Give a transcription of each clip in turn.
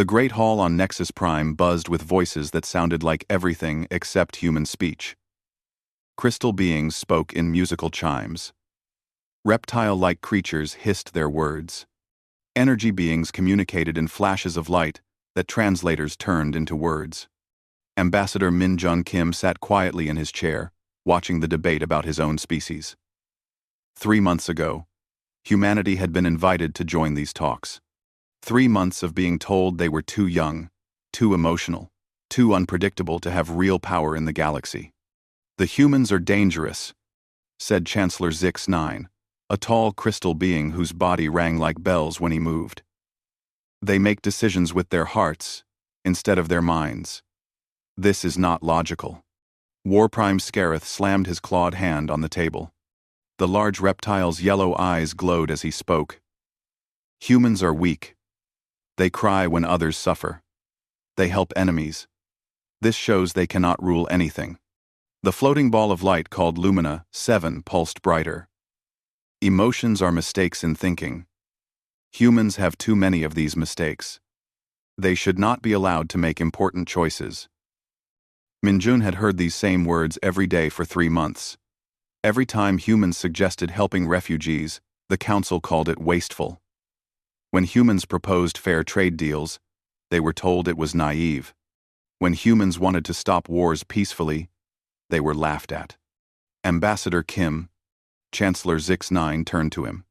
The great hall on Nexus Prime buzzed with voices that sounded like everything except human speech. Crystal beings spoke in musical chimes. Reptile-like creatures hissed their words. Energy beings communicated in flashes of light that translators turned into words. Ambassador Min Jun Kim sat quietly in his chair, watching the debate about his own species. 3 months ago, humanity had been invited to join these talks. 3 months of being told they were too young, too emotional, too unpredictable to have real power in the galaxy. "The humans are dangerous," said Chancellor Zix-9, a tall crystal being whose body rang like bells when he moved. "They make decisions with their hearts, instead of their minds. This is not logical." War Prime Scareth slammed his clawed hand on the table. The large reptile's yellow eyes glowed as he spoke. "Humans are weak. They cry when others suffer. They help enemies. This shows they cannot rule anything." The floating ball of light called Lumina 7 pulsed brighter. "Emotions are mistakes in thinking. Humans have too many of these mistakes. They should not be allowed to make important choices." Minjun had heard these same words every day for 3 months. Every time humans suggested helping refugees, the council called it wasteful. When humans proposed fair trade deals, they were told it was naive. When humans wanted to stop wars peacefully, they were laughed at. Ambassador Kim, Chancellor Zix-9 turned to him.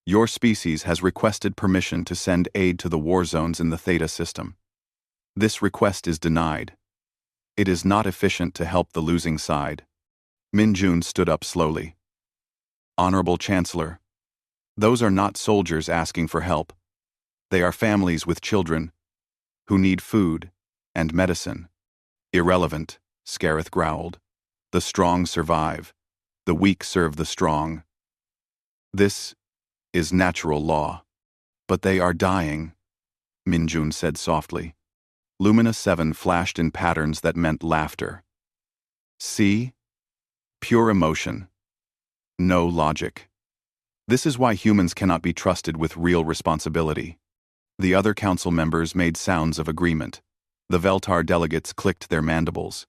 "Your species has requested permission to send aid to the war zones in the Theta system. This request is denied. It is not efficient to help the losing side." Min Jun stood up slowly. "Honorable Chancellor, those are not soldiers asking for help. They are families with children who need food and medicine." "Irrelevant," Scareth growled. "The strong survive. The weak serve the strong. This is natural law." "But they are dying," Min Jun said softly. Lumina 7 flashed in patterns that meant laughter. "See? Pure emotion. No logic. This is why humans cannot be trusted with real responsibility." The other council members made sounds of agreement. The Veltar delegates clicked their mandibles.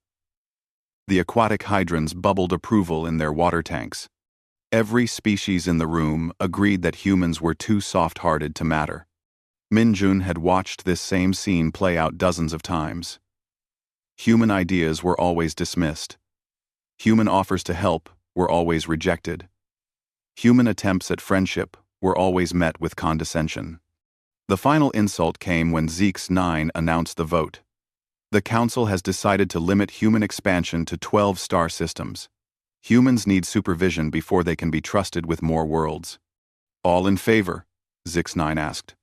The aquatic hydrants bubbled approval in their water tanks. Every species in the room agreed that humans were too soft-hearted to matter. Min Jun had watched this same scene play out dozens of times. Human ideas were always dismissed. Human offers to help were always rejected. Human attempts at friendship were always met with condescension. The final insult came when Zix-9 announced the vote. "The Council has decided to limit human expansion to 12 star systems. Humans need supervision before they can be trusted with more worlds." "All in favor?" Zix-9 asked.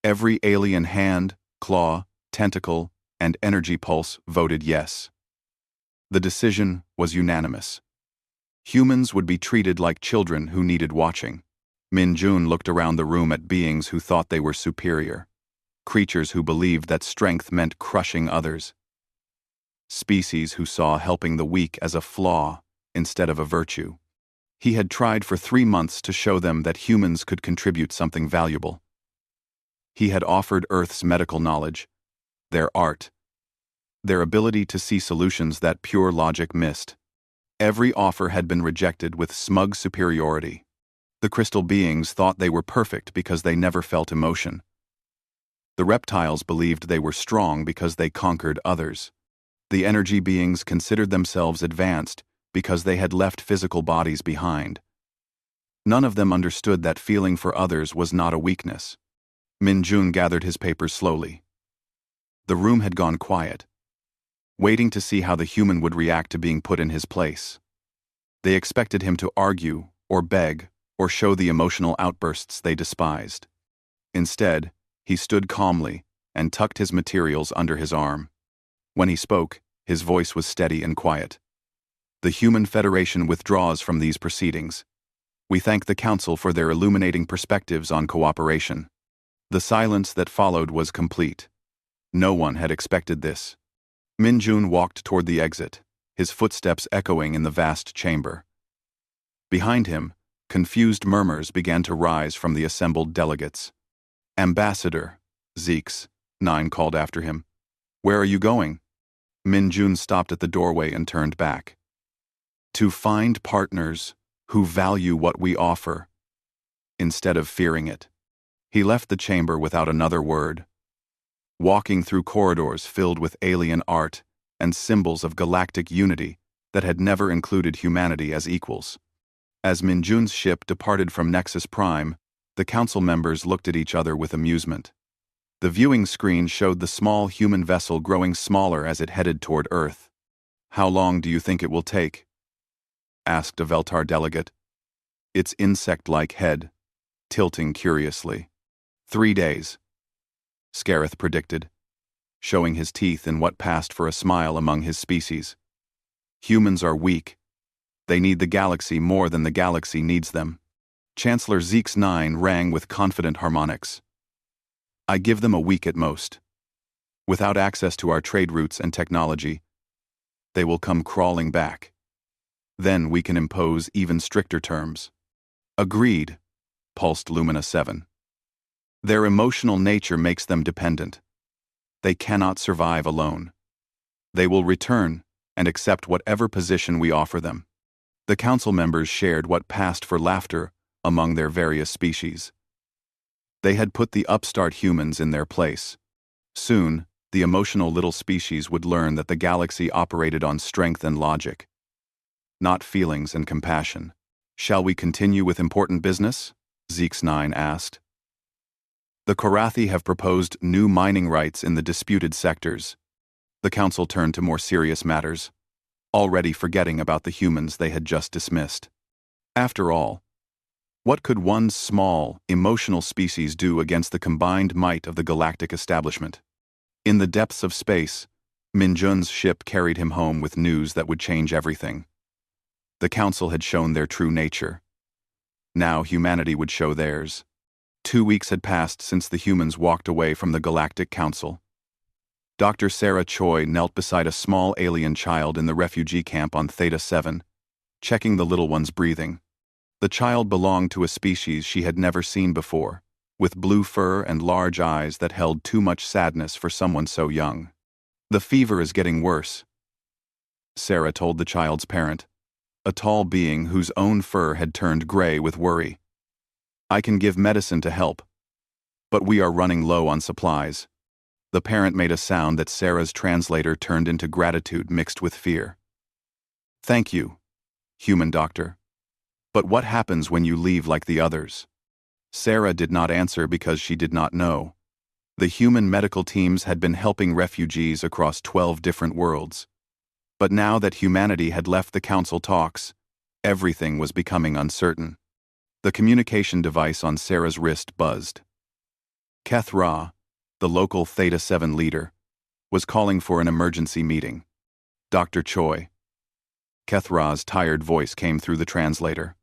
Every alien hand, claw, tentacle, and energy pulse voted yes. The decision was unanimous. Humans would be treated like children who needed watching. Min Jun looked around the room at beings who thought they were superior. Creatures who believed that strength meant crushing others. Species who saw helping the weak as a flaw instead of a virtue. He had tried for 3 months to show them that humans could contribute something valuable. He had offered Earth's medical knowledge, their art, their ability to see solutions that pure logic missed. Every offer had been rejected with smug superiority. The crystal beings thought they were perfect because they never felt emotion. The reptiles believed they were strong because they conquered others. The energy beings considered themselves advanced because they had left physical bodies behind. None of them understood that feeling for others was not a weakness. Min Jun gathered his papers slowly. The room had gone quiet, waiting to see how the human would react to being put in his place. They expected him to argue, or beg, or show the emotional outbursts they despised. Instead, he stood calmly and tucked his materials under his arm. When he spoke, his voice was steady and quiet. "The Human Federation withdraws from these proceedings. We thank the Council for their illuminating perspectives on cooperation." The silence that followed was complete. No one had expected this. Min Jun walked toward the exit, his footsteps echoing in the vast chamber. Behind him, confused murmurs began to rise from the assembled delegates. "Ambassador," Zix Nine called after him. Where are you going? Min Jun stopped at the doorway and turned back. To find partners who value what we offer, instead of fearing it. He left the chamber without another word, walking through corridors filled with alien art and symbols of galactic unity that had never included humanity as equals. As Min Jun's ship departed from Nexus Prime, the council members looked at each other with amusement. The viewing screen showed the small human vessel growing smaller as it headed toward Earth. How long do you think it will take? Asked a Veltar delegate, its insect-like head tilting curiously. 3 days, Scareth predicted, showing his teeth in what passed for a smile among his species. Humans are weak. They need the galaxy more than the galaxy needs them. Chancellor Zeke's 9 rang with confident harmonics. I give them a week at most. Without access to our trade routes and technology, they will come crawling back. Then we can impose even stricter terms. Agreed, pulsed Lumina 7. Their emotional nature makes them dependent. They cannot survive alone. They will return and accept whatever position we offer them. The council members shared what passed for laughter among their various species. They had put the upstart humans in their place. Soon, the emotional little species would learn that the galaxy operated on strength and logic, not feelings and compassion. Shall we continue with important business? Zeke's 9 asked. The Korathi have proposed new mining rights in the disputed sectors. The council turned to more serious matters, already forgetting about the humans they had just dismissed. After all, what could one small, emotional species do against the combined might of the galactic establishment? In the depths of space, Min Jun's ship carried him home with news that would change everything. The council had shown their true nature. Now humanity would show theirs. 2 weeks had passed since the humans walked away from the Galactic Council. Dr. Sarah Choi knelt beside a small alien child in the refugee camp on Theta 7, checking the little one's breathing. The child belonged to a species she had never seen before, with blue fur and large eyes that held too much sadness for someone so young. The fever is getting worse, Sarah told the child's parent, a tall being whose own fur had turned gray with worry. I can give medicine to help, but we are running low on supplies. The parent made a sound that Sarah's translator turned into gratitude mixed with fear. Thank you, human doctor. But what happens when you leave like the others? Sarah did not answer because she did not know. The human medical teams had been helping refugees across 12 different worlds. But now that humanity had left the council talks, everything was becoming uncertain. The communication device on Sarah's wrist buzzed. Keth Ra, the local Theta 7 leader, was calling for an emergency meeting. Dr. Choi. Keth Ra's tired voice came through the translator.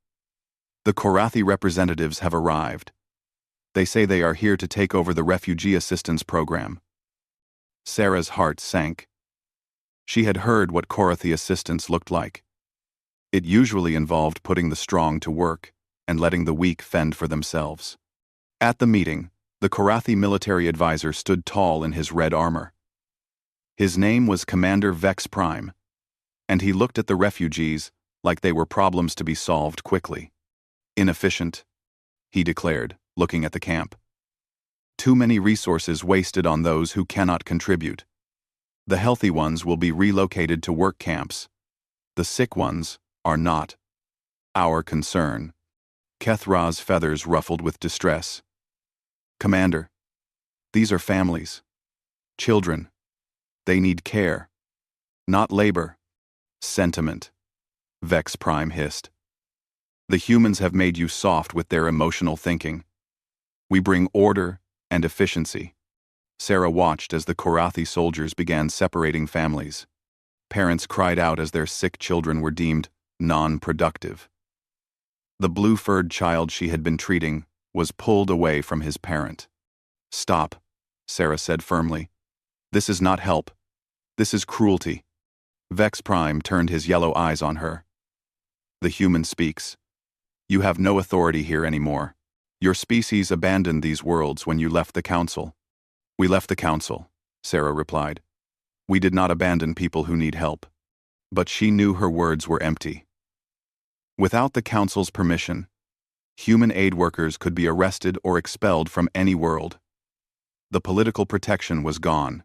The Korathi representatives have arrived. They say they are here to take over the refugee assistance program. Sarah's heart sank. She had heard what Korathi assistance looked like. It usually involved putting the strong to work and letting the weak fend for themselves. At the meeting, the Korathi military advisor stood tall in his red armor. His name was Commander Vex Prime, and he looked at the refugees like they were problems to be solved quickly. Inefficient, he declared, looking at the camp. Too many resources wasted on those who cannot contribute. The healthy ones will be relocated to work camps. The sick ones are not our concern. Keth Ra's feathers ruffled with distress. Commander, these are families. Children. They need care. Not labor. Sentiment. Vex Prime hissed. The humans have made you soft with their emotional thinking. We bring order and efficiency. Sarah watched as the Korathi soldiers began separating families. Parents cried out as their sick children were deemed non-productive. The blue-furred child she had been treating was pulled away from his parent. Stop, Sarah said firmly. This is not help. This is cruelty. Vex Prime turned his yellow eyes on her. The human speaks. You have no authority here anymore. Your species abandoned these worlds when you left the council. "We left the council," Sarah replied. "We did not abandon people who need help." But she knew her words were empty. Without the council's permission, human aid workers could be arrested or expelled from any world. The political protection was gone.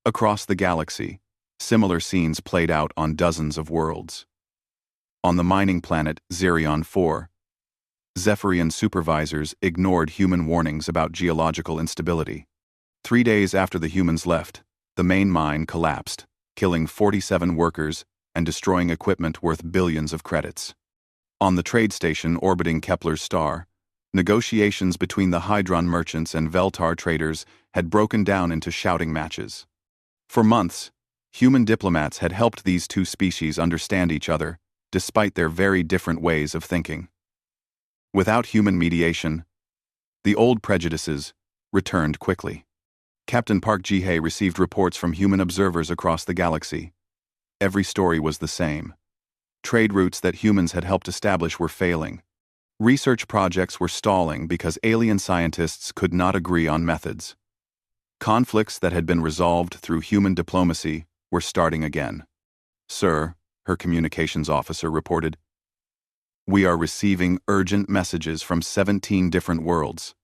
Across the galaxy, similar scenes played out on dozens of worlds. On the mining planet Xerion 4, Zephyrian supervisors ignored human warnings about geological instability. 3 days after the humans left, the main mine collapsed, killing 47 workers and destroying equipment worth billions of credits. On the trade station orbiting Kepler's star, negotiations between the Hydron merchants and Veltar traders had broken down into shouting matches. For months, human diplomats had helped these two species understand each other, despite their very different ways of thinking. Without human mediation, the old prejudices returned quickly. Captain Park Ji-hye received reports from human observers across the galaxy. Every story was the same. Trade routes that humans had helped establish were failing. Research projects were stalling because alien scientists could not agree on methods. Conflicts that had been resolved through human diplomacy were starting again. "Sir," her communications officer reported, "we are receiving urgent messages from 17 different worlds.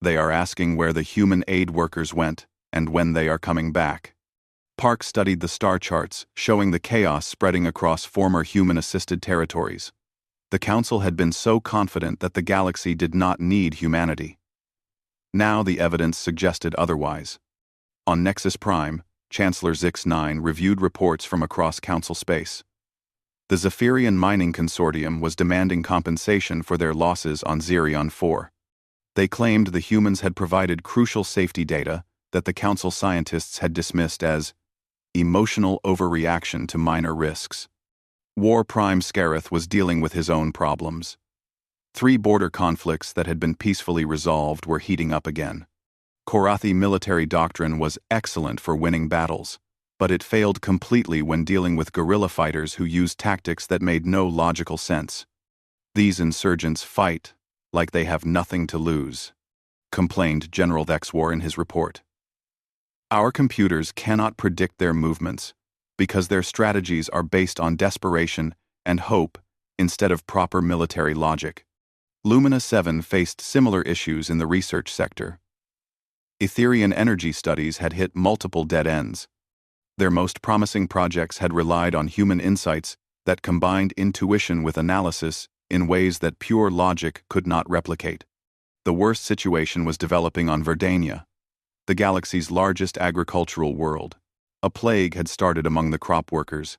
They are asking where the human aid workers went and when they are coming back." Park studied the star charts, showing the chaos spreading across former human-assisted territories. The Council had been so confident that the galaxy did not need humanity. Now the evidence suggested otherwise. On Nexus Prime, Chancellor Zix-9 reviewed reports from across Council space. The Zephyrian Mining Consortium was demanding compensation for their losses on Xerion 4. They claimed the humans had provided crucial safety data that the Council scientists had dismissed as emotional overreaction to minor risks. War Prime Scareth was dealing with his own problems. 3 border conflicts that had been peacefully resolved were heating up again. Korathi military doctrine was excellent for winning battles, but it failed completely when dealing with guerrilla fighters who used tactics that made no logical sense. "These insurgents fight like they have nothing to lose," complained General Vexwar in his report. "Our computers cannot predict their movements because their strategies are based on desperation and hope instead of proper military logic." Lumina 7 faced similar issues in the research sector. Etherian energy studies had hit multiple dead ends. Their most promising projects had relied on human insights that combined intuition with analysis in ways that pure logic could not replicate. The worst situation was developing on Verdania, the galaxy's largest agricultural world. A plague had started among the crop workers,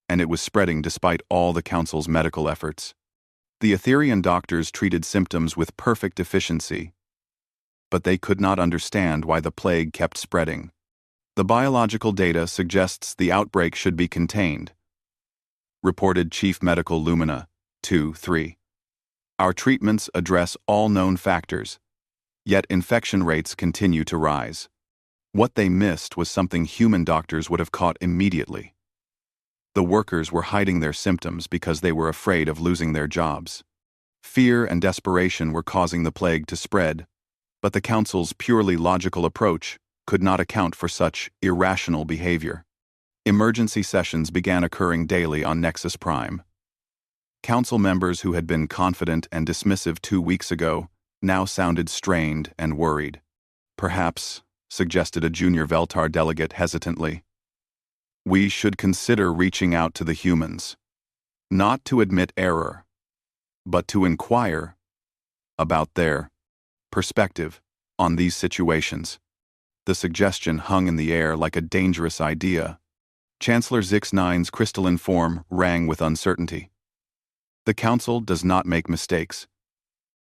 and it was spreading despite all the Council's medical efforts. The Etherian doctors treated symptoms with perfect efficiency, but they could not understand why the plague kept spreading. "The biological data suggests the outbreak should be contained," reported Chief Medical Lumina 2-3. "Our treatments address all known factors, yet infection rates continue to rise." What they missed was something human doctors would have caught immediately. The workers were hiding their symptoms because they were afraid of losing their jobs. Fear and desperation were causing the plague to spread, but the Council's purely logical approach could not account for such irrational behavior. Emergency sessions began occurring daily on Nexus Prime. Council members who had been confident and dismissive 2 weeks ago now sounded strained and worried. "Perhaps," suggested a junior Veltar delegate hesitantly, "we should consider reaching out to the humans, not to admit error, but to inquire about their perspective on these situations." The suggestion hung in the air like a dangerous idea. Chancellor Zix-9's crystalline form rang with uncertainty. "The Council does not make mistakes.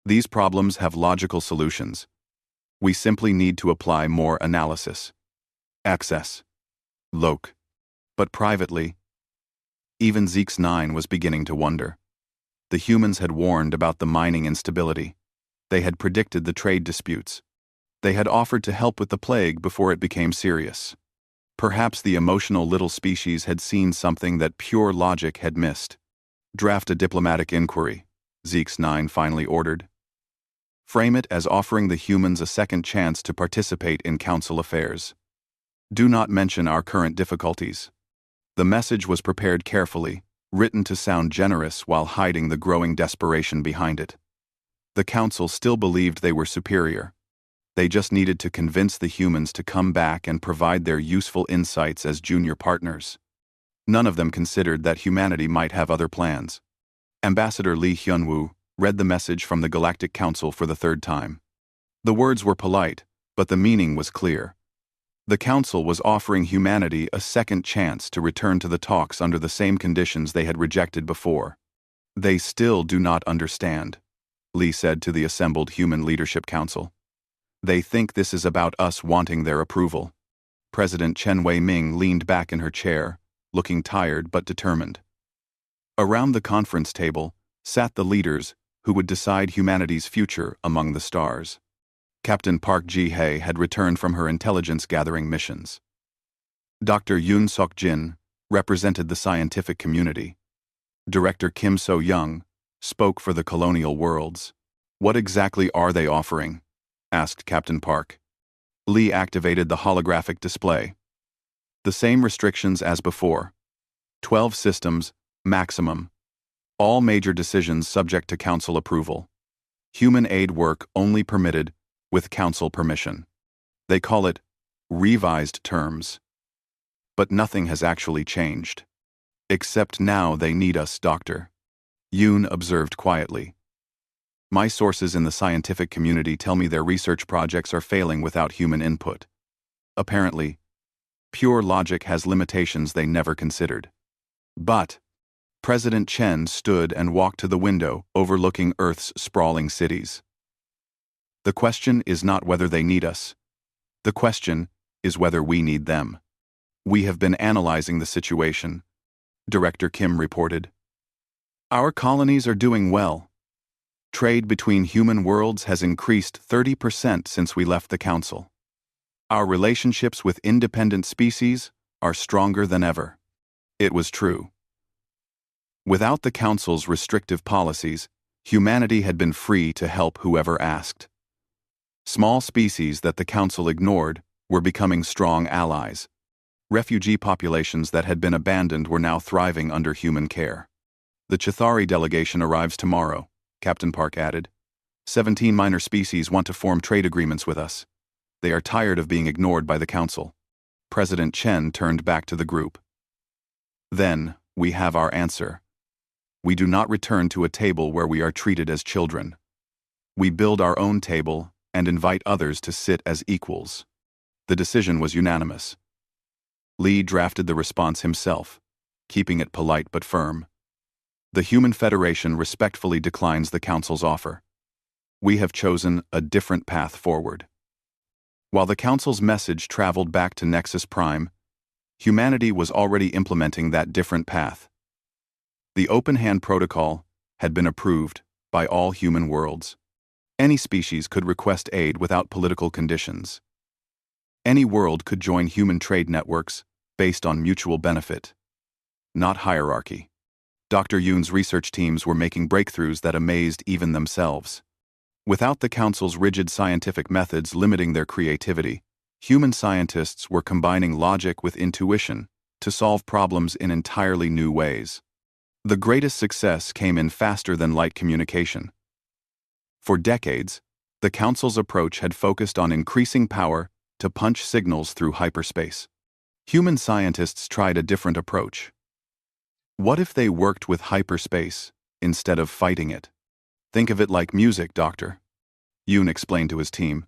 These problems have logical solutions. We simply need to apply more analysis. Access. Loc. But privately, even Zix-9 was beginning to wonder. The humans had warned about the mining instability. They had predicted the trade disputes. They had offered to help with the plague before it became serious. Perhaps the emotional little species had seen something that pure logic had missed. "Draft a diplomatic inquiry," Zix-9 finally ordered. Frame it as offering the humans a second chance to participate in council affairs. Do not mention our current difficulties. The message was prepared carefully, written to sound generous while hiding the growing desperation behind it. The council still believed they were superior. They just needed to convince the humans to come back and provide their useful insights as junior partners. None of them considered that humanity might have other plans. Ambassador Lee Hyunwoo read the message from the Galactic Council for the third time. The words were polite, but the meaning was clear. The Council was offering humanity a second chance to return to the talks under the same conditions they had rejected before. They still do not understand, Lee said to the assembled Human Leadership Council. They think this is about us wanting their approval. President Chen Wei-ming leaned back in her chair, looking tired but determined. Around the conference table sat the leaders who would decide humanity's future among the stars. Captain Park Ji-hye had returned from her intelligence-gathering missions. Dr. Yoon Sok-jin represented the scientific community. Director Kim So-young spoke for the colonial worlds. What exactly are they offering? Asked Captain Park. Lee activated the holographic display. The same restrictions as before. 12 systems, maximum. All major decisions subject to council approval. Human aid work only permitted with council permission. They call it revised terms. But nothing has actually changed. Except now they need us, Doctor. Yoon observed quietly. My sources in the scientific community tell me their research projects are failing without human input. Apparently, pure logic has limitations they never considered. But President Chen stood and walked to the window overlooking Earth's sprawling cities. The question is not whether they need us. The question is whether we need them. We have been analyzing the situation, Director Kim reported. Our colonies are doing well. Trade between human worlds has increased 30% since we left the Council. Our relationships with independent species are stronger than ever. It was true. Without the Council's restrictive policies, humanity had been free to help whoever asked. Small species that the Council ignored were becoming strong allies. Refugee populations that had been abandoned were now thriving under human care. The Chithari delegation arrives tomorrow, Captain Park added. 17 minor species want to form trade agreements with us. They are tired of being ignored by the Council. President Chen turned back to the group. Then, we have our answer. We do not return to a table where we are treated as children. We build our own table and invite others to sit as equals. The decision was unanimous. Lee drafted the response himself, keeping it polite but firm. The Human Federation respectfully declines the Council's offer. We have chosen a different path forward. While the Council's message traveled back to Nexus Prime, humanity was already implementing that different path. The Open Hand Protocol had been approved by all human worlds. Any species could request aid without political conditions. Any world could join human trade networks based on mutual benefit, not hierarchy. Dr. Yoon's research teams were making breakthroughs that amazed even themselves. Without the Council's rigid scientific methods limiting their creativity, human scientists were combining logic with intuition to solve problems in entirely new ways. The greatest success came in faster-than-light communication. For decades, the Council's approach had focused on increasing power to punch signals through hyperspace. Human scientists tried a different approach. What if they worked with hyperspace instead of fighting it? Think of it like music, Doctor. Yoon explained to his team.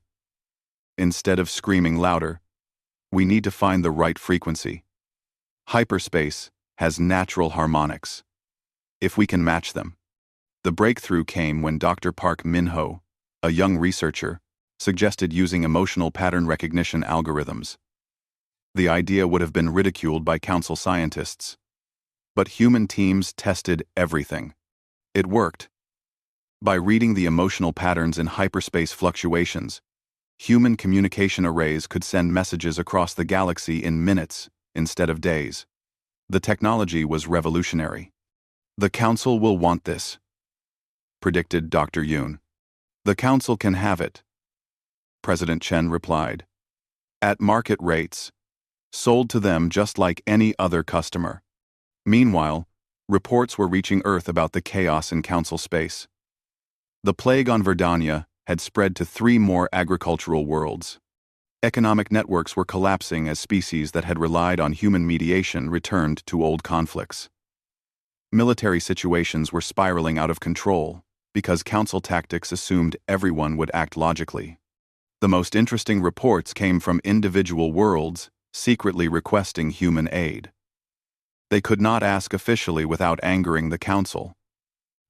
Instead of screaming louder, we need to find the right frequency. Hyperspace has natural harmonics. If we can match them. The breakthrough came when Dr. Park Min-ho, a young researcher, suggested using emotional pattern recognition algorithms. The idea would have been ridiculed by Council scientists. But human teams tested everything. It worked. By reading the emotional patterns in hyperspace fluctuations, human communication arrays could send messages across the galaxy in minutes instead of days. The technology was revolutionary. The Council will want this, predicted Dr. Yoon. The Council can have it, President Chen replied. At market rates, sold to them just like any other customer. Meanwhile, reports were reaching Earth about the chaos in Council space. The plague on Verdania had spread to 3 more agricultural worlds. Economic networks were collapsing as species that had relied on human mediation returned to old conflicts. Military situations were spiraling out of control because Council tactics assumed everyone would act logically. The most interesting reports came from individual worlds secretly requesting human aid. They could not ask officially without angering the Council,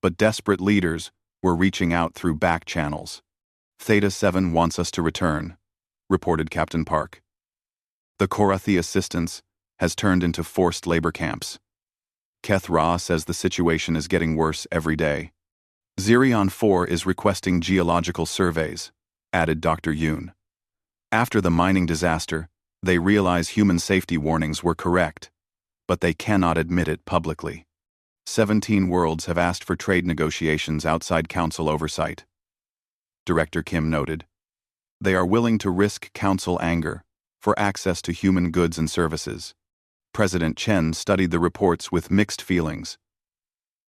but desperate leaders were reaching out through back channels. Theta 7 wants us to return, reported Captain Park. The Korathi assistance has turned into forced labor camps. Keth Ra says the situation is getting worse every day. Zirion 4 is requesting geological surveys, added Dr. Yoon. After the mining disaster, they realize human safety warnings were correct, but they cannot admit it publicly. 17 worlds have asked for trade negotiations outside Council oversight. Director Kim noted. They are willing to risk Council anger for access to human goods and services. President Chen studied the reports with mixed feelings.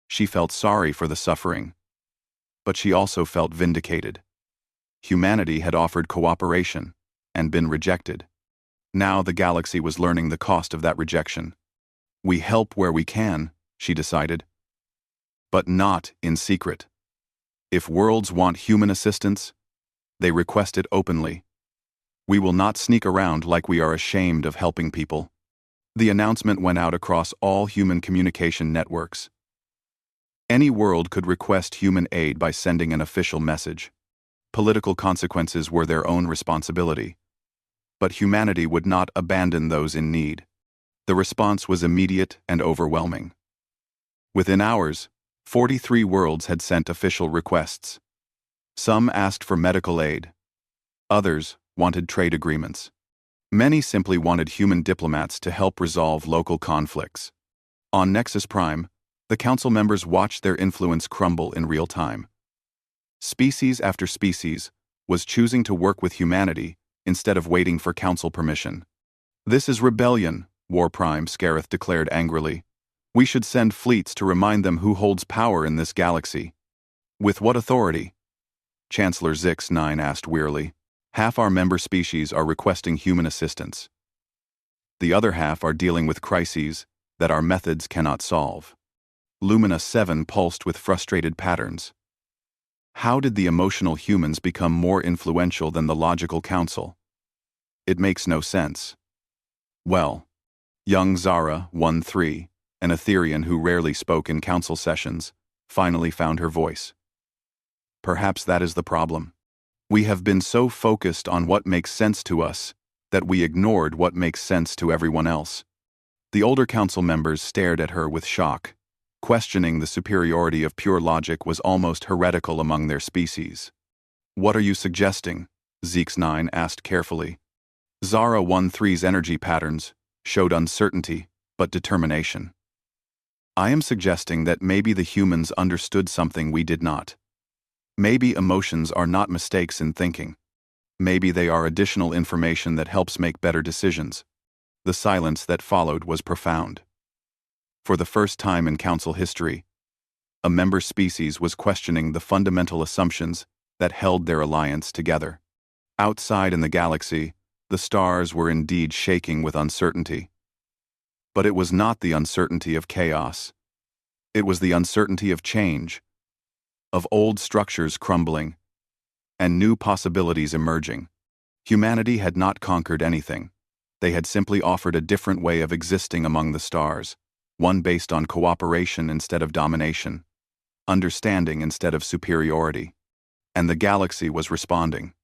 She felt sorry for the suffering, but she also felt vindicated. Humanity had offered cooperation and been rejected. Now the galaxy was learning the cost of that rejection. We help where we can, she decided, but not in secret. If worlds want human assistance, they request it openly. We will not sneak around like we are ashamed of helping people. The announcement went out across all human communication networks. Any world could request human aid by sending an official message. Political consequences were their own responsibility. But humanity would not abandon those in need. The response was immediate and overwhelming. Within hours, 43 worlds had sent official requests. Some asked for medical aid. Others wanted trade agreements. Many simply wanted human diplomats to help resolve local conflicts. On Nexus Prime, the Council members watched their influence crumble in real time. Species after species was choosing to work with humanity instead of waiting for Council permission. This is rebellion, War Prime Scareth declared angrily. We should send fleets to remind them who holds power in this galaxy. With what authority? Chancellor Zix 9 asked wearily. Half our member species are requesting human assistance. The other half are dealing with crises that our methods cannot solve. Lumina 7 pulsed with frustrated patterns. How did the emotional humans become more influential than the logical Council? It makes no sense. Well, young Zara 1-3, an Etherian who rarely spoke in Council sessions, finally found her voice. Perhaps that is the problem. We have been so focused on what makes sense to us that we ignored what makes sense to everyone else. The older Council members stared at her with shock. Questioning the superiority of pure logic was almost heretical among their species. What are you suggesting? Zeeks 9 asked carefully. Zara 1-3's energy patterns showed uncertainty but determination. I am suggesting that maybe the humans understood something we did not. Maybe emotions are not mistakes in thinking. Maybe they are additional information that helps make better decisions. The silence that followed was profound. For the first time in Council history, a member species was questioning the fundamental assumptions that held their alliance together. Outside in the galaxy, the stars were indeed shaking with uncertainty. But it was not the uncertainty of chaos. It was the uncertainty of change, of old structures crumbling, and new possibilities emerging. Humanity had not conquered anything. They had simply offered a different way of existing among the stars, one based on cooperation instead of domination, understanding instead of superiority. And the galaxy was responding.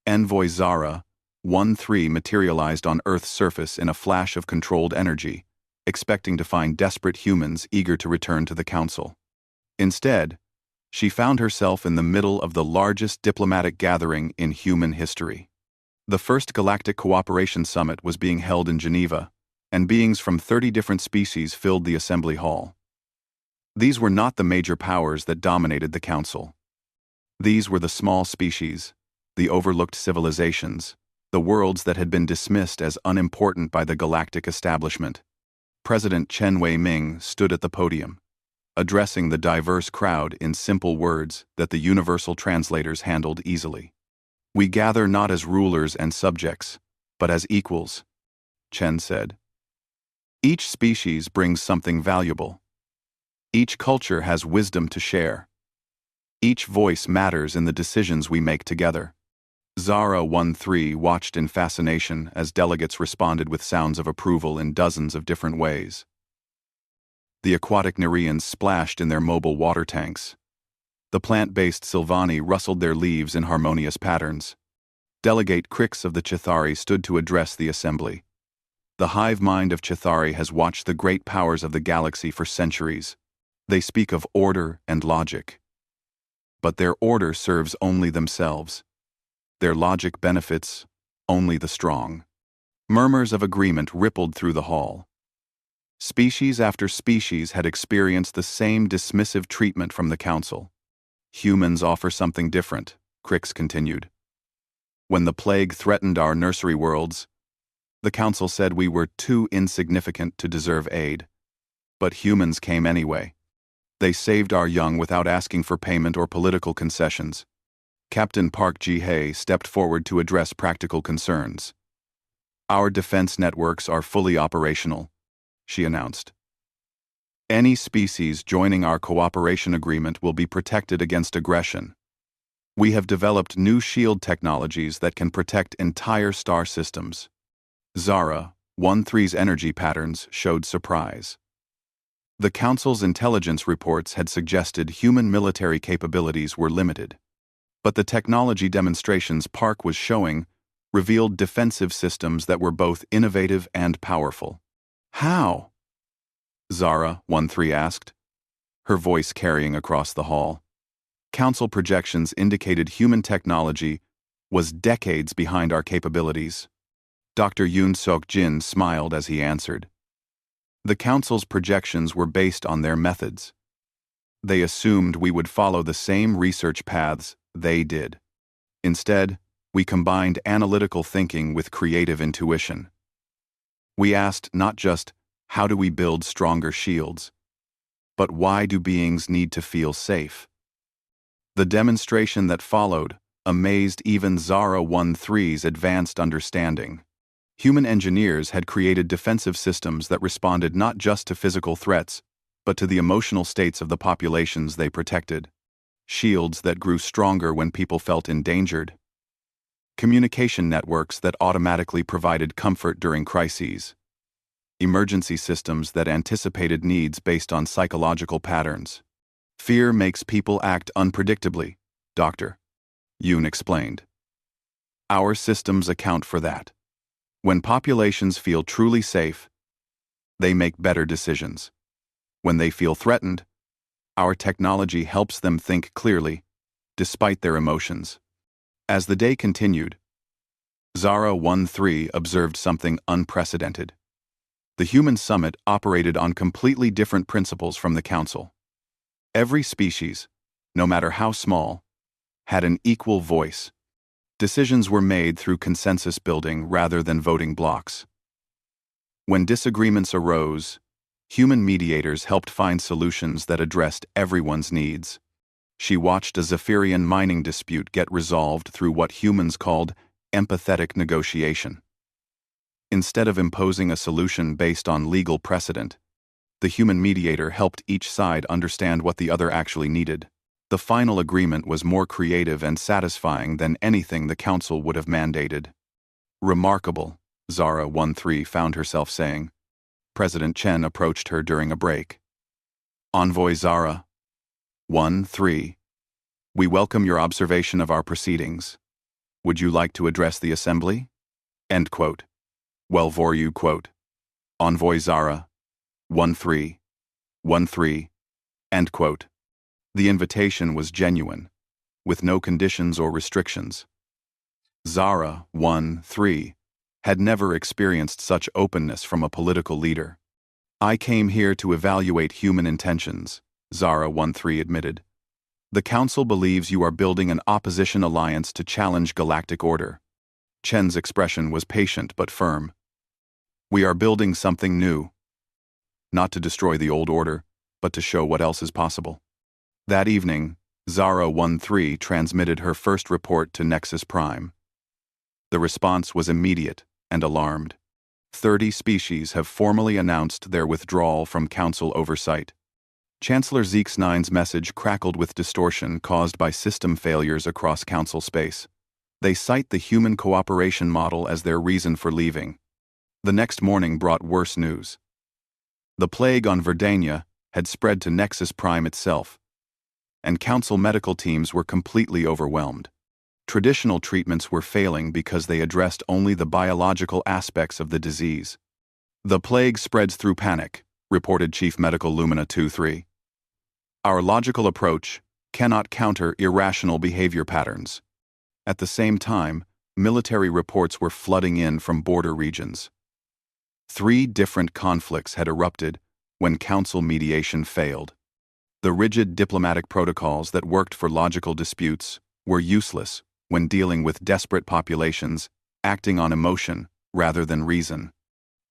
Envoy Zara 1-3 materialized on Earth's surface in a flash of controlled energy, expecting to find desperate humans eager to return to the Council. Instead, she found herself in the middle of the largest diplomatic gathering in human history. The first Galactic Cooperation Summit was being held in Geneva, and beings from 30 different species filled the assembly hall. These were not the major powers that dominated the Council. These were the small species, the overlooked civilizations, the worlds that had been dismissed as unimportant by the galactic establishment. President Chen Wei-ming stood at the podium, addressing the diverse crowd in simple words that the universal translators handled easily. "We gather not as rulers and subjects, but as equals," Chen said. "Each species brings something valuable. Each culture has wisdom to share. Each voice matters in the decisions we make together." Zara 1-3 watched in fascination as delegates responded with sounds of approval in dozens of different ways. The aquatic Nereians splashed in their mobile water tanks. The plant-based Sylvani rustled their leaves in harmonious patterns. Delegate Crix of the Chithari stood to address the assembly. The hive mind of Chithari has watched the great powers of the galaxy for centuries. They speak of order and logic. But their order serves only themselves. Their logic benefits only the strong. Murmurs of agreement rippled through the hall. Species after species had experienced the same dismissive treatment from the council. "Humans offer something different," Crix continued. "When the plague threatened our nursery worlds, the council said we were too insignificant to deserve aid. But humans came anyway. They saved our young without asking for payment or political concessions." Captain Park Ji-hae stepped forward to address practical concerns. "Our defense networks are fully operational," she announced. "Any species joining our cooperation agreement will be protected against aggression. We have developed new shield technologies that can protect entire star systems." Zara 1-3's energy patterns showed surprise. The Council's intelligence reports had suggested human military capabilities were limited. But the technology demonstrations Park was showing revealed defensive systems that were both innovative and powerful. "How?" Zara 1-3 asked, her voice carrying across the hall. Council projections indicated human technology was decades behind our capabilities. Dr. Yoon Sok-jin smiled as he answered. The Council's projections were based on their methods. They assumed we would follow the same research paths they did. Instead, we combined analytical thinking with creative intuition. We asked not just, how do we build stronger shields, but why do beings need to feel safe? The demonstration that followed amazed even Zara 1-3's advanced understanding. Human engineers had created defensive systems that responded not just to physical threats, but to the emotional states of the populations they protected. Shields that grew stronger when people felt endangered. Communication networks that automatically provided comfort during crises. Emergency systems that anticipated needs based on psychological patterns. "Fear makes people act unpredictably," Dr. Yoon explained. "Our systems account for that. When populations feel truly safe, they make better decisions. When they feel threatened, our technology helps them think clearly, despite their emotions." As the day continued, Zara 1-3 observed something unprecedented. The human summit operated on completely different principles from the council. Every species, no matter how small, had an equal voice. Decisions were made through consensus building rather than voting blocks. When disagreements arose, human mediators helped find solutions that addressed everyone's needs. She watched a Zephyrian mining dispute get resolved through what humans called empathetic negotiation. Instead of imposing a solution based on legal precedent, the human mediator helped each side understand what the other actually needed. The final agreement was more creative and satisfying than anything the council would have mandated. "Remarkable," Zara 1-3 found herself saying. President Chen approached her during a break. "Envoy Zara 1-3, we welcome your observation of our proceedings. Would you like to address the assembly?" End quote. Well, for you quote. Envoy Zara 1-3, end quote. The invitation was genuine, with no conditions or restrictions. Zara 1-3 had never experienced such openness from a political leader. "I came here to evaluate human intentions," Zara 1-3 admitted. The Council believes you are building an opposition alliance to challenge galactic order. Chen's expression was patient but firm. We are building something new. Not to destroy the old order, but to show what else is possible. That evening, Zara 13 transmitted her first report to Nexus Prime. The response was immediate and alarmed. 30 species have formally announced their withdrawal from Council oversight. Chancellor Zeeks9's message crackled with distortion caused by system failures across Council space. They cite the human cooperation model as their reason for leaving. The next morning brought worse news. The plague on Verdania had spread to Nexus Prime itself, and Council medical teams were completely overwhelmed. Traditional treatments were failing because they addressed only the biological aspects of the disease. The plague spreads through panic, reported Chief Medical Lumina 23. Our logical approach cannot counter irrational behavior patterns. At the same time, military reports were flooding in from border regions. 3 different conflicts had erupted when Council mediation failed. The rigid diplomatic protocols that worked for logical disputes were useless when dealing with desperate populations acting on emotion rather than reason.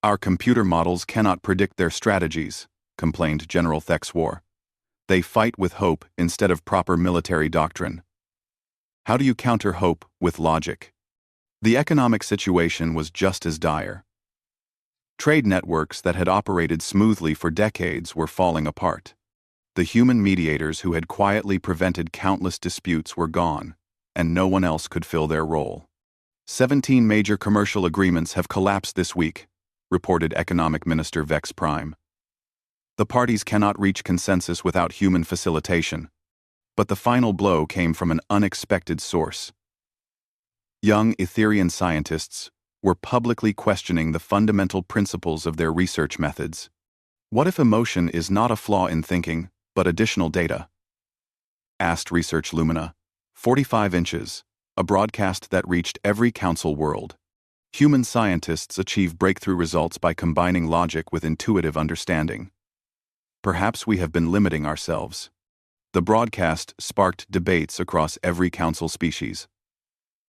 Our computer models cannot predict their strategies, complained General Thexwar. They fight with hope instead of proper military doctrine. How do you counter hope with logic? The economic situation was just as dire. Trade networks that had operated smoothly for decades were falling apart. The human mediators who had quietly prevented countless disputes were gone, and no one else could fill their role. 17 major commercial agreements have collapsed this week, reported Economic Minister Vex Prime. The parties cannot reach consensus without human facilitation, but the final blow came from an unexpected source. Young Etherian scientists were publicly questioning the fundamental principles of their research methods. What if emotion is not a flaw in thinking, but additional data? Asked Research Lumina, 45 inches, a broadcast that reached every Council world. Human scientists achieve breakthrough results by combining logic with intuitive understanding. Perhaps we have been limiting ourselves. The broadcast sparked debates across every Council species.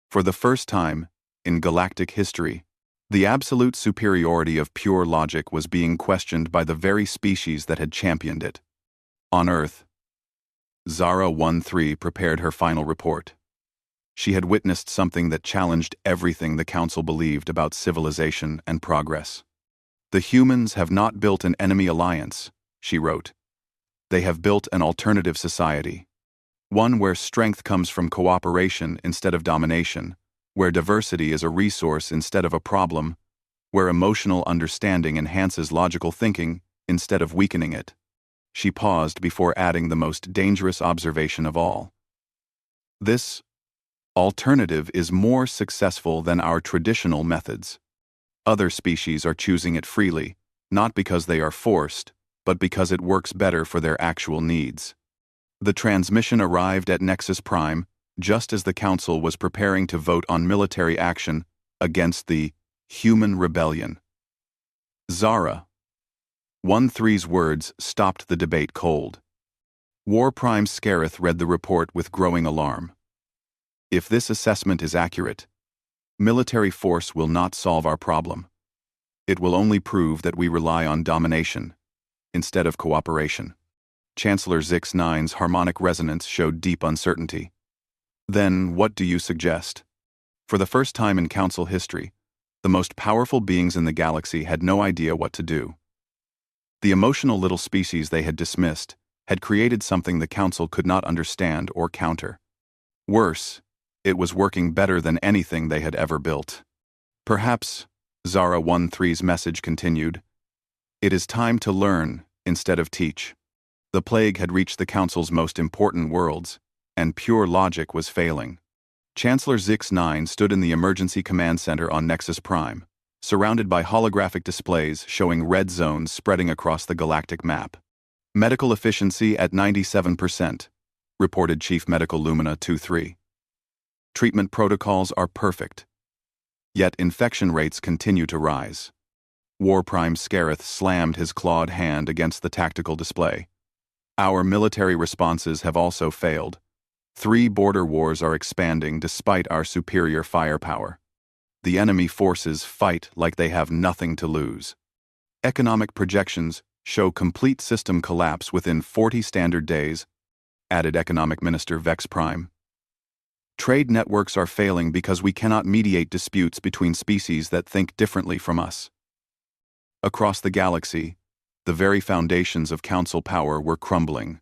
For the first time in galactic history, the absolute superiority of pure logic was being questioned by the very species that had championed it. On Earth, Zara 13 prepared her final report. She had witnessed something that challenged everything the Council believed about civilization and progress. The humans have not built an enemy alliance, she wrote. They have built an alternative society. One where strength comes from cooperation instead of domination, where diversity is a resource instead of a problem, where emotional understanding enhances logical thinking instead of weakening it. She paused before adding the most dangerous observation of all. This alternative is more successful than our traditional methods. Other species are choosing it freely, not because they are forced, but because it works better for their actual needs. The transmission arrived at Nexus Prime just as the Council was preparing to vote on military action against the human rebellion. Zara 13's words stopped the debate cold. War Prime Scareth read the report with growing alarm. If this assessment is accurate, military force will not solve our problem. It will only prove that we rely on domination instead of cooperation. Chancellor Zeeks9's harmonic resonance showed deep uncertainty. Then, what do you suggest? For the first time in Council history, the most powerful beings in the galaxy had no idea what to do. The emotional little species they had dismissed had created something the Council could not understand or counter. Worse, it was working better than anything they had ever built. Perhaps, Zara 13's message continued, it is time to learn instead of teach. The plague had reached the Council's most important worlds, and pure logic was failing. Chancellor Zeeks9 stood in the Emergency Command Center on Nexus Prime, surrounded by holographic displays showing red zones spreading across the galactic map. Medical efficiency at 97%, reported Chief Medical Lumina 23. Treatment protocols are perfect. Yet infection rates continue to rise. War Prime Scareth slammed his clawed hand against the tactical display. Our military responses have also failed. 3 border wars are expanding despite our superior firepower. The enemy forces fight like they have nothing to lose. Economic projections show complete system collapse within 40 standard days, added Economic Minister Vex Prime. Trade networks are failing because we cannot mediate disputes between species that think differently from us. Across the galaxy, the very foundations of council power were crumbling.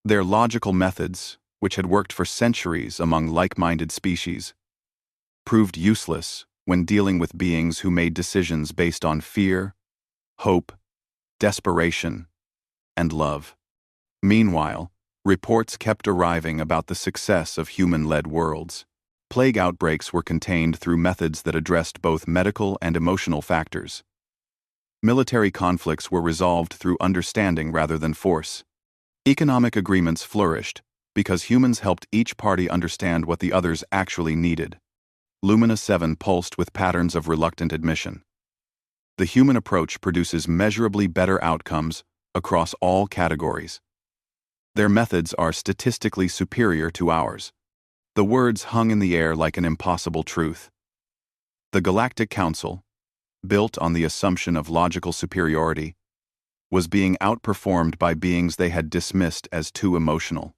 Their logical methods, which had worked for centuries among like-minded species, proved useless when dealing with beings who made decisions based on fear, hope, desperation, and love. Meanwhile, reports kept arriving about the success of human-led worlds. Plague outbreaks were contained through methods that addressed both medical and emotional factors. Military conflicts were resolved through understanding rather than force. Economic agreements flourished because humans helped each party understand what the others actually needed. Lumina 7 pulsed with patterns of reluctant admission. The human approach produces measurably better outcomes across all categories. Their methods are statistically superior to ours. The words hung in the air like an impossible truth. The Galactic Council, built on the assumption of logical superiority, was being outperformed by beings they had dismissed as too emotional.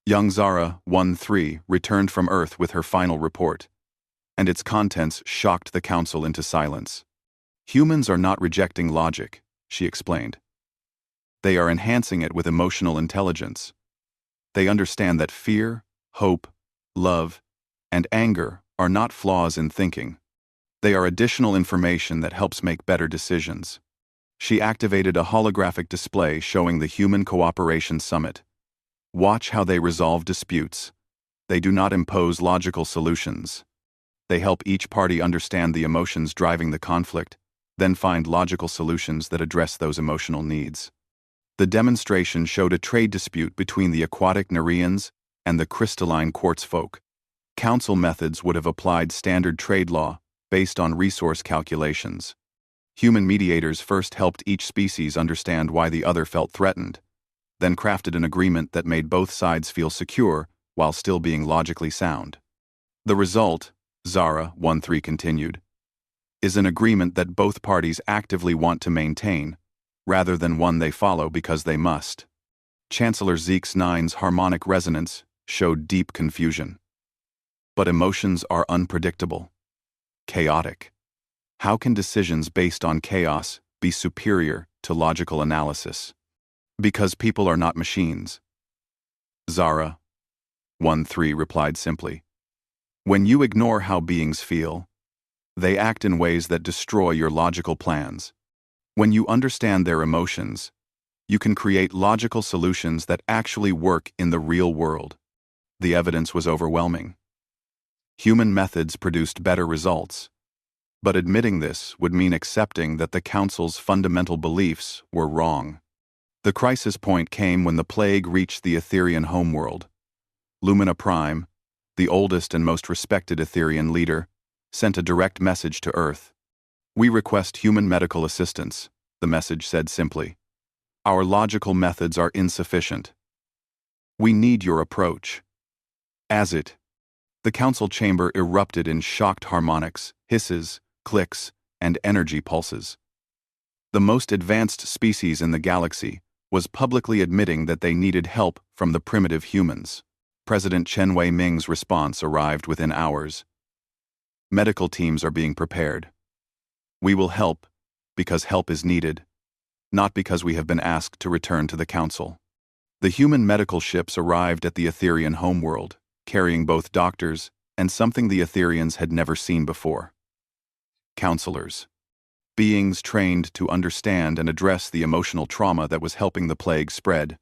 Young Zara 1-3 returned from Earth with her final report, and its contents shocked the Council into silence. Humans are not rejecting logic, she explained. They are enhancing it with emotional intelligence. They understand that fear, hope, love, and anger are not flaws in thinking. They are additional information that helps make better decisions. She activated a holographic display showing the Human Cooperation Summit. Watch how they resolve disputes. They do not impose logical solutions. They help each party understand the emotions driving the conflict, then find logical solutions that address those emotional needs. The demonstration showed a trade dispute between the aquatic Nereans and the crystalline quartz folk. Council methods would have applied standard trade law based on resource calculations. Human mediators first helped each species understand why the other felt threatened, then crafted an agreement that made both sides feel secure while still being logically sound. The result, Zara 1-3 continued, is an agreement that both parties actively want to maintain, rather than one they follow because they must. Chancellor Zeke's 9's harmonic resonance showed deep confusion. But emotions are unpredictable. Chaotic. How can decisions based on chaos be superior to logical analysis? Because people are not machines. Zara 1-3 replied simply. When you ignore how beings feel, they act in ways that destroy your logical plans. When you understand their emotions, you can create logical solutions that actually work in the real world. The evidence was overwhelming. Human methods produced better results, but admitting this would mean accepting that the Council's fundamental beliefs were wrong. The crisis point came when the plague reached the Etherian homeworld. Lumina Prime, the oldest and most respected Etherian leader, sent a direct message to Earth. We request human medical assistance, the message said simply. Our logical methods are insufficient. We need your approach. The council chamber erupted in shocked harmonics, hisses, clicks, and energy pulses. The most advanced species in the galaxy was publicly admitting that they needed help from the primitive humans. President Chen Wei-Ming's response arrived within hours. Medical teams are being prepared. We will help because help is needed, not because we have been asked to return to the council. The human medical ships arrived at the Etherian homeworld, carrying both doctors and something the Etherians had never seen before. Counselors. Beings trained to understand and address the emotional trauma that was helping the plague spread.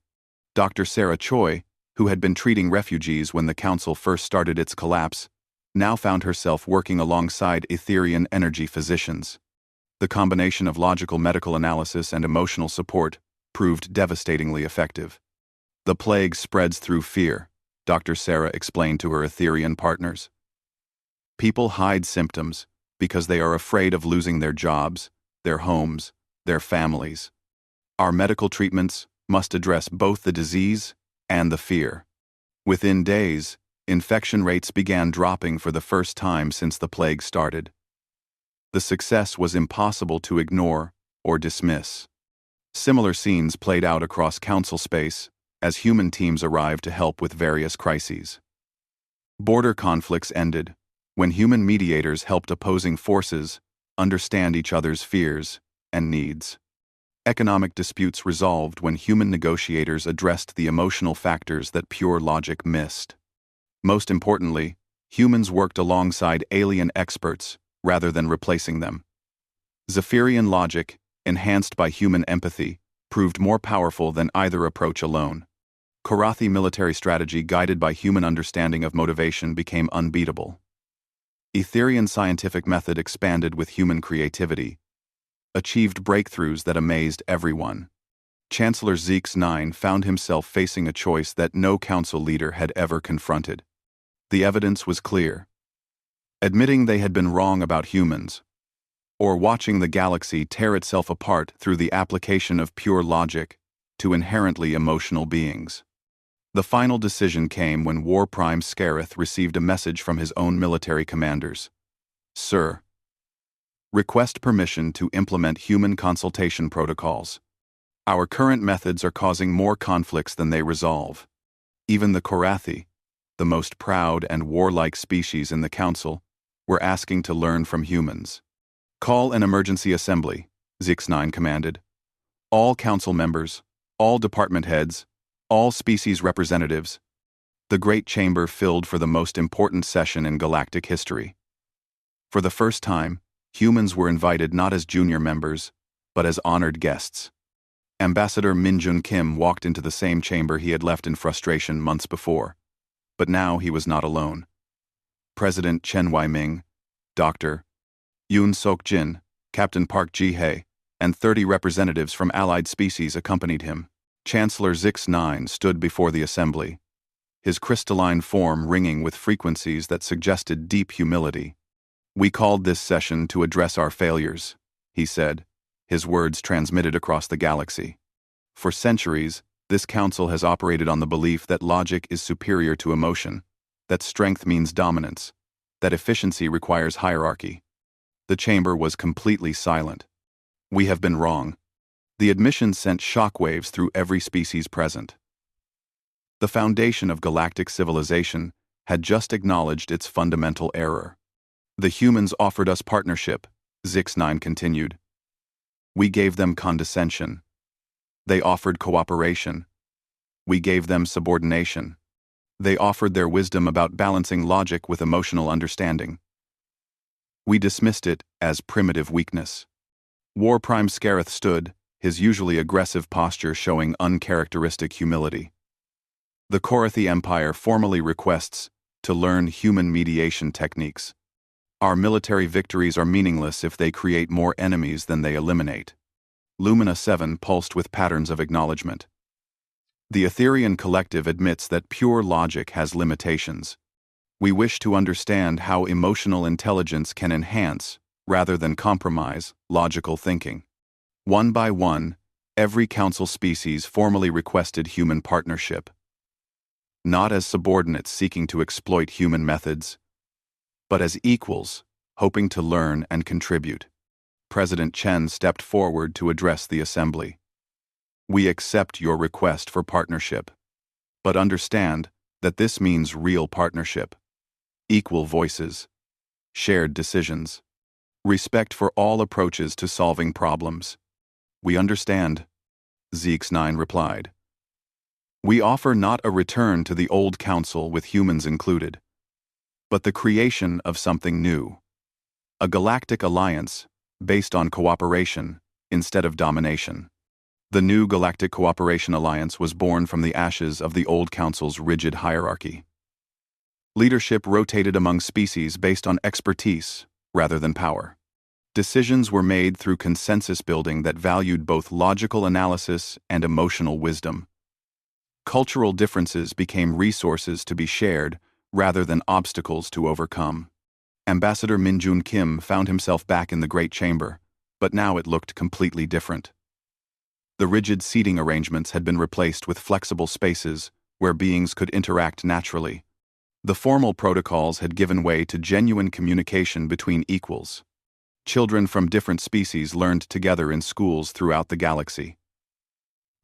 Dr. Sarah Choi, who had been treating refugees when the council first started its collapse, now found herself working alongside Etherian energy physicians. The combination of logical medical analysis and emotional support proved devastatingly effective. The plague spreads through fear, Dr. Sarah explained to her Etherian partners. People hide symptoms because they are afraid of losing their jobs, their homes, their families. Our medical treatments must address both the disease and the fear. Within days, infection rates began dropping for the first time since the plague started. The success was impossible to ignore or dismiss. Similar scenes played out across council space as human teams arrived to help with various crises. Border conflicts ended when human mediators helped opposing forces understand each other's fears and needs. Economic disputes resolved when human negotiators addressed the emotional factors that pure logic missed. Most importantly, humans worked alongside alien experts rather than replacing them. Zephyrian logic, enhanced by human empathy, proved more powerful than either approach alone. Korathi military strategy guided by human understanding of motivation became unbeatable. Etherian scientific method expanded with human creativity, achieved breakthroughs that amazed everyone. Chancellor Zeeks-9 found himself facing a choice that no council leader had ever confronted. The evidence was clear. Admitting they had been wrong about humans, or watching the galaxy tear itself apart through the application of pure logic to inherently emotional beings. The final decision came when War Prime Scareth received a message from his own military commanders. Sir, request permission to implement human consultation protocols. Our current methods are causing more conflicts than they resolve. Even the Korathi, the most proud and warlike species in the Council, were asking to learn from humans. Call an emergency assembly, Zeeks-9 commanded. All council members, all department heads, all species representatives. The great chamber filled for the most important session in galactic history. For the first time, humans were invited not as junior members, but as honored guests. Ambassador Minjun Kim walked into the same chamber he had left in frustration months before. But now he was not alone. President Chen Wai-ming, Dr. Yoon Sok-jin, Captain Park Ji-hae, and 30 representatives from allied species accompanied him. Chancellor Zeeks-9 stood before the assembly, his crystalline form ringing with frequencies that suggested deep humility. We called this session to address our failures, he said, his words transmitted across the galaxy. For centuries, this council has operated on the belief that logic is superior to emotion, that strength means dominance, that efficiency requires hierarchy. The chamber was completely silent. We have been wrong. The admission sent shockwaves through every species present. The foundation of galactic civilization had just acknowledged its fundamental error. The humans offered us partnership, Zeeks-9 continued. We gave them condescension. They offered cooperation. We gave them subordination. They offered their wisdom about balancing logic with emotional understanding. We dismissed it as primitive weakness. War Prime Scareth stood, his usually aggressive posture showing uncharacteristic humility. The Korathi Empire formally requests to learn human mediation techniques. Our military victories are meaningless if they create more enemies than they eliminate. Lumina 7 pulsed with patterns of acknowledgement. The Etherian collective admits that pure logic has limitations. We wish to understand how emotional intelligence can enhance, rather than compromise, logical thinking. One by one, every council species formally requested human partnership. Not as subordinates seeking to exploit human methods, but as equals, hoping to learn and contribute. President Chen stepped forward to address the assembly. We accept your request for partnership, but understand that this means real partnership. Equal voices, shared decisions, respect for all approaches to solving problems. We understand, Zeeks-9 replied. We offer not a return to the old council with humans included, but the creation of something new. A galactic alliance based on cooperation instead of domination. The new Galactic Cooperation Alliance was born from the ashes of the old council's rigid hierarchy. Leadership rotated among species based on expertise rather than power. Decisions were made through consensus building that valued both logical analysis and emotional wisdom. Cultural differences became resources to be shared rather than obstacles to overcome. Ambassador Minjun Kim found himself back in the Great Chamber, but now it looked completely different. The rigid seating arrangements had been replaced with flexible spaces where beings could interact naturally. The formal protocols had given way to genuine communication between equals. Children from different species learned together in schools throughout the galaxy.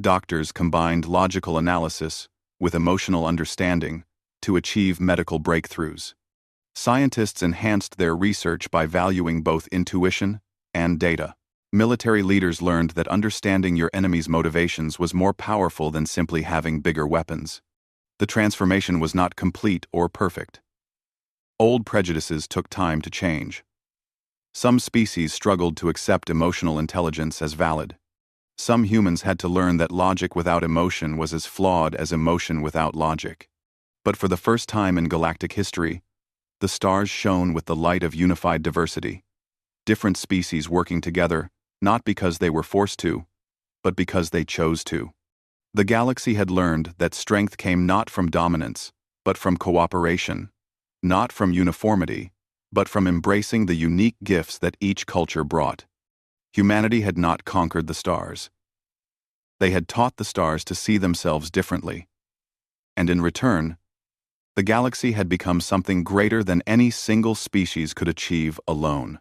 Doctors combined logical analysis with emotional understanding to achieve medical breakthroughs. Scientists enhanced their research by valuing both intuition and data. Military leaders learned that understanding your enemy's motivations was more powerful than simply having bigger weapons. The transformation was not complete or perfect. Old prejudices took time to change. Some species struggled to accept emotional intelligence as valid. Some humans had to learn that logic without emotion was as flawed as emotion without logic. But for the first time in galactic history, the stars shone with the light of unified diversity. Different species working together, not because they were forced to, but because they chose to. The galaxy had learned that strength came not from dominance, but from cooperation, not from uniformity, but from embracing the unique gifts that each culture brought. Humanity had not conquered the stars. They had taught the stars to see themselves differently. And in return, the galaxy had become something greater than any single species could achieve alone.